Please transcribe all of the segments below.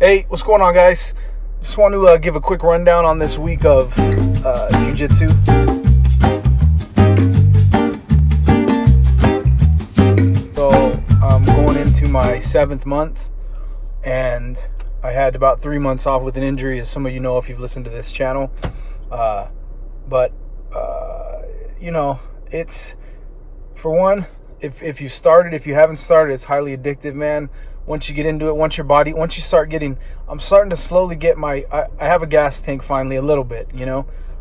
Hey, what's going on, guys? Just want to give a quick rundown on this week of jiu-jitsu. So I'm going into my 7th month, and I had about 3 months off with an injury, as some of you know if you've listened to this channel. It's, for one, if you started, if you haven't started, it's highly addictive, man. Once you get into it, I'm starting to slowly get I have a gas tank finally a little bit,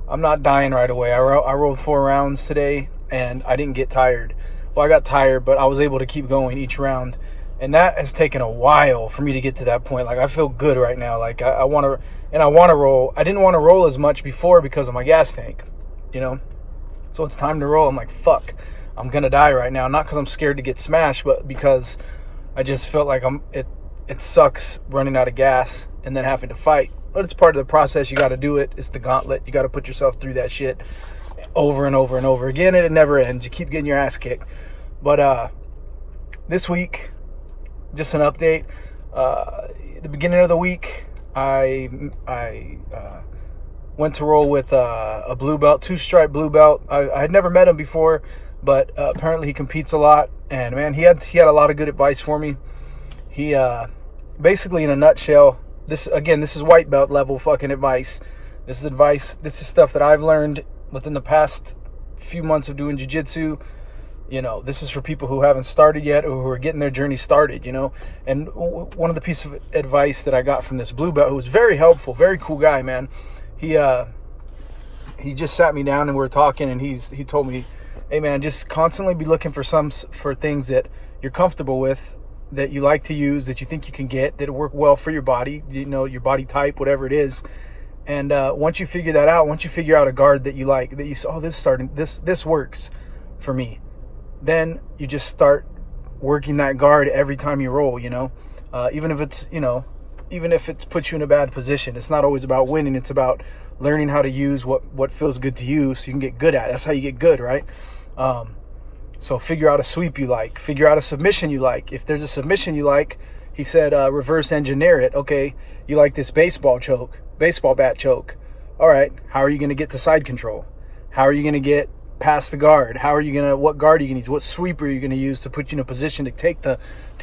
I'm not dying right away. I rolled 4 rounds today and I didn't get tired. Well, I got tired, but I was able to keep going each round. And that has taken a while for me to get to that point. Like, I feel good right now. Like, I want to roll. I didn't want to roll as much before because of my gas tank, So it's time to roll. I'm like, fuck, I'm going to die right now. Not because I'm scared to get smashed, but because I just felt like it sucks running out of gas and then having to fight. But it's part of the process. You got to do it. It's the gauntlet. You got to put yourself through that shit over and over and over again, and it never ends. You keep getting your ass kicked. But this week, just an update. The beginning of the week, I went to roll with a blue belt, 2-stripe blue belt. I had never met him before, but apparently he competes a lot. And man, he had a lot of good advice for me. He basically, in a nutshell, this is white belt level fucking advice. This is stuff that I've learned within the past few months of doing jiu-jitsu. This is for people who haven't started yet or who are getting their journey started, And one of the pieces of advice that I got from this blue belt, who was very helpful, very cool guy, man. He just sat me down and we were talking, and he told me, hey man, just constantly be looking for things that you're comfortable with, that you like to use, that you think you can get, that work well for your body, your body type, whatever it is. And once you figure that out, once you figure out a guard that you like, that you say, oh, this works for me, then you just start working that guard every time you roll, even if it's puts you in a bad position. It's not always about winning. It's about learning how to use what feels good to you so you can get good at it. That's how you get good, right? So figure out a sweep you like. Figure out a submission you like. If there's a submission you like, he said, reverse engineer it. Okay, you like this baseball bat choke. All right, how are you going to get to side control? How are you going to get past the guard? What guard are you going to use? What sweep are you going to use to put you in a position to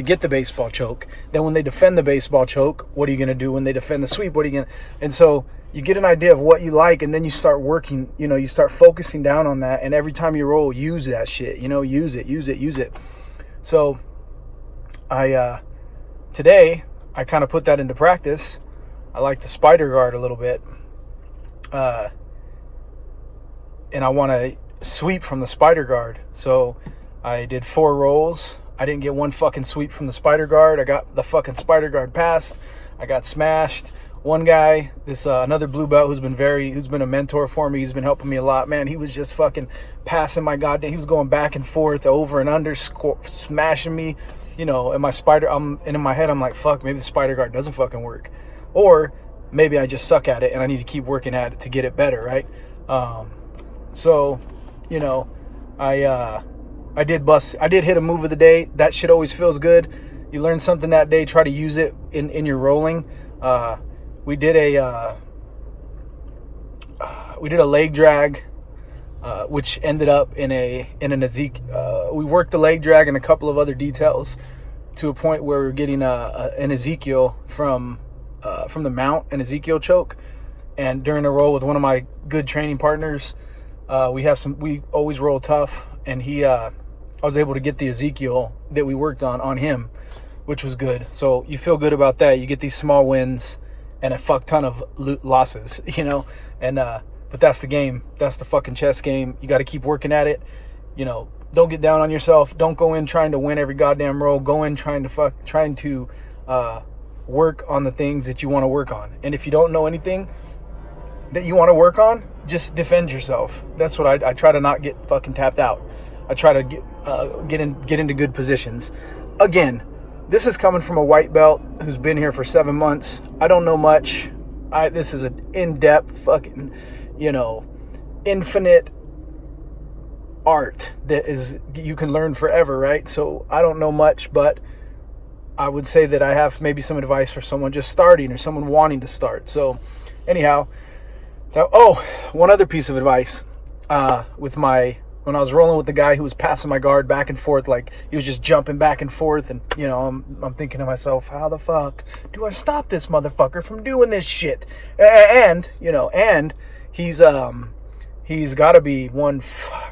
get the baseball choke? Then when they defend the baseball choke, what are you going to do? When they defend the sweep, what are you going to... And so you get an idea of what you like, and then you start working, you start focusing down on that. And every time you roll, use that shit, use it. So today, I kind of put that into practice. I like the spider guard a little bit. And I want to sweep from the spider guard. So I did 4 rolls. I didn't get one fucking sweep from the spider guard. I got the fucking spider guard passed. I got smashed. One guy, another blue belt who's been a mentor for me, he's been helping me a lot, man. He was just fucking passing my goddamn, he was going back and forth, over and under, smashing me, and my spider, and in my head, I'm like, fuck, maybe the spider guard doesn't fucking work. Or maybe I just suck at it and I need to keep working at it to get it better, right? So, I did hit a move of the day. That shit always feels good. You learn something that day, try to use it in your rolling. We did a leg drag, which ended up in an Ezekiel. We worked the leg drag and a couple of other details to a point where we were getting an Ezekiel from the mount, an Ezekiel choke. And during a roll with one of my good training partners, we always roll tough, and I was able to get the Ezekiel that we worked on him, which was good. So you feel good about that. You get these small wins and a fuck ton of losses, and but that's the game. That's the fucking chess game. You got to keep working at it. Don't get down on yourself. Don't go in trying to win every goddamn roll. Go in trying to work on the things that you want to work on. And if you don't know anything that you want to work on, just defend yourself. That's what I try to not get fucking tapped out. I try to get into good positions. Again, this is coming from a white belt who's been here for 7 months. I don't know much. This is an in-depth fucking, infinite art that is you can learn forever, right? So I don't know much, but I would say that I have maybe some advice for someone just starting or someone wanting to start. So anyhow, one other piece of advice, when I was rolling with the guy who was passing my guard back and forth, like he was just jumping back and forth, and I'm thinking to myself, how the fuck do I stop this motherfucker from doing this shit? And he's got to be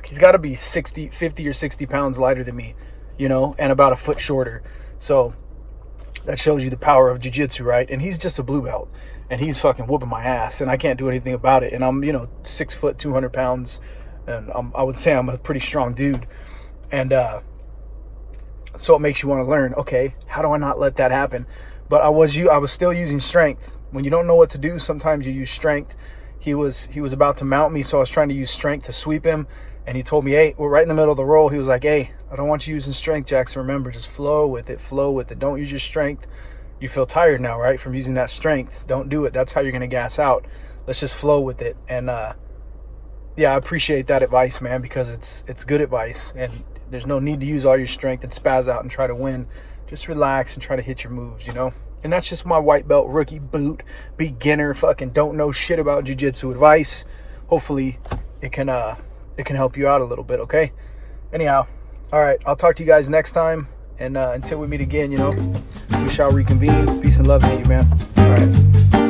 he's got to be 50 or 60 pounds lighter than me, and about a foot shorter. So that shows you the power of jiu-jitsu, right? And he's just a blue belt, and he's fucking whooping my ass, and I can't do anything about it. And I'm 6 foot 200 pounds, and I would say I'm a pretty strong dude. And so it makes you want to learn, okay, how do I not let that happen? But I was still using strength. When you don't know what to do, sometimes you use strength. He was about to mount me, so I was trying to use strength to sweep him, and he told me, hey, we're right in the middle of the roll. He was like, hey, I don't want you using strength, Jackson. Remember, just flow with it. Don't use your strength. You feel tired now, right, from using that strength. Don't do it. That's how you're going to gas out. Let's just flow with it. And yeah, I appreciate that advice, man, because it's good advice, and there's no need to use all your strength and spaz out and try to win. Just relax and try to hit your moves, And that's just my white belt rookie boot beginner fucking don't know shit about jiu-jitsu advice. Hopefully it can help you out a little bit, okay? Anyhow, all right, I'll talk to you guys next time, and until we meet again, we shall reconvene. Peace and love to you, man. All right.